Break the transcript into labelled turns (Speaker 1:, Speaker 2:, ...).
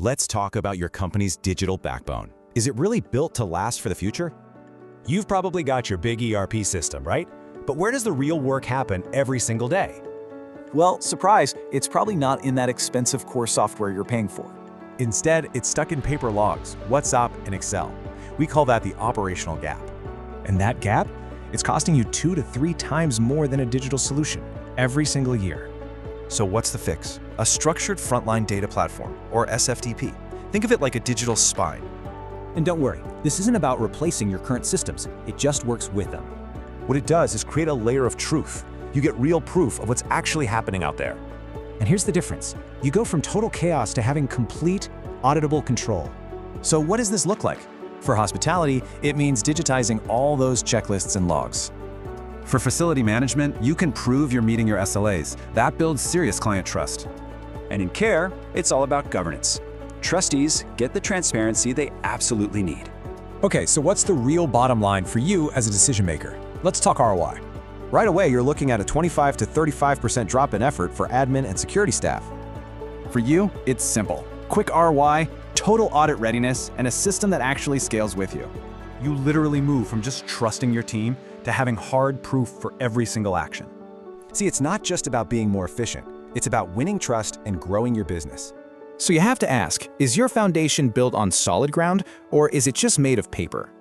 Speaker 1: Let's talk about your company's digital backbone. Is it really built to last for the future?
Speaker 2: You've probably got your big ERP system, right? But where does the real work happen every single day?
Speaker 3: Well, surprise, it's probably not in that expensive core software you're paying for.
Speaker 2: Instead, it's stuck in paper logs, WhatsApp, and Excel. We call that the operational gap. And that gap? It's costing you 2 to 3 times more than a digital solution every single year.
Speaker 4: So what's the fix? A structured frontline data platform, or SFDP. Think of it like a digital spine.
Speaker 5: And don't worry, this isn't about replacing your current systems. It just works with them.
Speaker 2: What it does is create a layer of truth. You get real proof of what's actually happening out there.
Speaker 5: And here's the difference. You go from total chaos to having complete, auditable control.
Speaker 2: So what does this look like? For hospitality, it means digitizing all those checklists and logs.
Speaker 6: For facility management, you can prove you're meeting your SLAs. That builds serious client trust.
Speaker 7: And in care, it's all about governance. Trustees get the transparency they absolutely need.
Speaker 2: Okay, so what's the real bottom line for you as a decision maker? Let's talk ROI. Right away, you're looking at a 25 to 35% drop in effort for admin and security staff.
Speaker 8: For you, it's simple. Quick ROI, total audit readiness, and a system that actually scales with you.
Speaker 2: You literally move from just trusting your team to having hard proof for every single action. See, it's not just about being more efficient. It's about winning trust and growing your business.
Speaker 5: So you have to ask, is your foundation built on solid ground, or is it just made of paper?